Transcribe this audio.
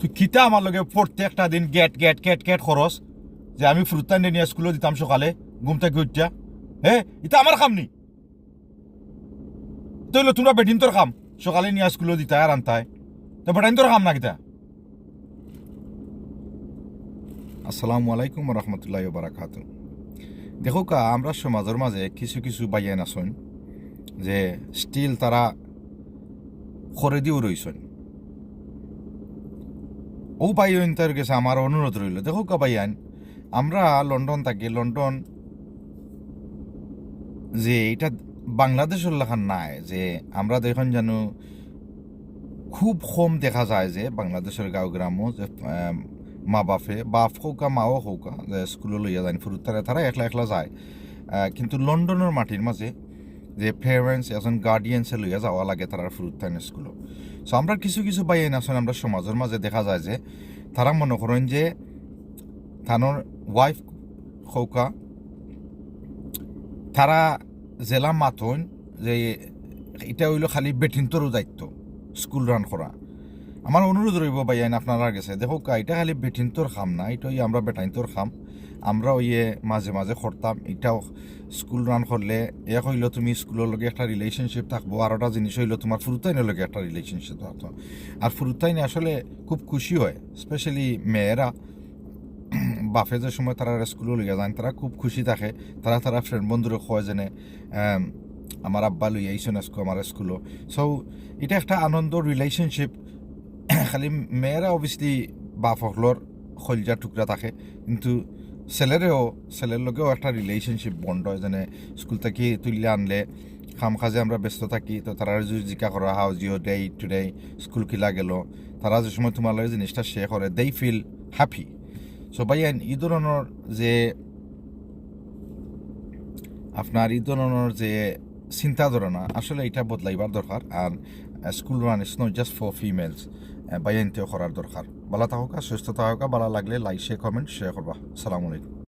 তুই কিতা আমার লগে প্রত্যেকটা দিন গেট গেট গেট গেট খরচ যে আমি ফ্রুটটাইন নিয়ে স্কুলে দিতাম সকালে ঘুম থেকে উঠা এটা আমার কাম নি তৈল তোমরা বেটিন তোর কাম সকালে নিয়ে স্কুলে দিতা আর আনতায় তো বেটাইন তোর কাম না কিতা। আসসালামু আলাইকুম রহমতুল্লাহ বারাকাত। দেখো কা আমরা সমাজের মাঝে কিছু কিছু বাইয়ান আসন যে স্টিল তারা করে দিও রইছেন। ও বাইন তার কাছে আমার অনুরোধ রইল, দেখো কা বাইয়ান আমরা লন্ডন থাকি, লন্ডন যে এটা বাংলাদেশের লেখান নাই, যে আমরা দেখুন যেন খুব কম দেখা যায় যে বাংলাদেশের গাঁও গ্রামও যে মা বাপ হৌকা মাও হৌকা যে স্কুলে লইয়া যায় ফুরুত তারা একলা একলা যায়, কিন্তু লন্ডনের মাটির মাঝে যে পেরেন্টস এজন গার্ডিয়ানসে লইয়া যাওয়া লাগে তারা ফুরুত তাইন স্কুলে। সো আমরা কিছু কিছু বাইন আসেন আমরা সমাজের মাঝে দেখা যায় যে তারা মনে করেন যে তানোর ওয়াইফ হৌকা তারা জেলা মাথন যে এটা হইল খালি বেটিনতরও দায়িত্ব স্কুল রান করা। আমার অনুরোধ রইব বাইয়ান আপনারা গেছে দেখো এটা খালি বেটিনতর খাম না, এটা আমরা বেটাইনতর খাম। আমরা ওইয়ে মাঝে মাঝে করতাম, এটাও স্কুল রান করলে এক হইল তুমি স্কুলের লগে একটা রিলেশনশিপ থাকবো, আর একটা জিনিস হইল তোমার ফুরুতাইনের লগে একটা রিলেশনশিপ থাকতো। আর ফুরুতাইনে আসলে খুব খুশি হয়, স্পেশালি মেয়েরা বাফে যে সময় তারা স্কুলে লইয়া যান তারা খুব খুশি থাকে। তারা ফ্রেন্ড বন্ধুরে কয় যেনে আমার আব্বা লইয়া আইসন আমার স্কুলও। সো এটা একটা আনন্দ রিলেশনশিপ। খালি মেয়েরা অবভিয়াসলি বাপ হকলর খলজা টুকরা থাকে, কিন্তু ছেলের লগেও একটা রিলেশনশিপ বন্ড হয়। যেনে স্কুল থেকে তুললে আনলে খাম খাজে আমরা ব্যস্ত থাকি, তো তারা যদি জিজ্ঞা করা how Jio day today school কিলা গেল, তারা যে সময় তোমার লগে জিনিসটা শেয়ার করে দে ফিল হ্যাপি। সো ভাইয়া এই ধরনের যে আপনার এই ধরনের যে চিন্তা ধারণা আসলে এটা বদলাইবার দরকার। আর school run is not just for females, বাইনতেও করার দরকার। ভালো থাকা সুস্থ থাকা, ভালো লাগলে লাইক শেয়ার কমেন্ট শেয়ার করবা। আসসালামু আলাইকুম।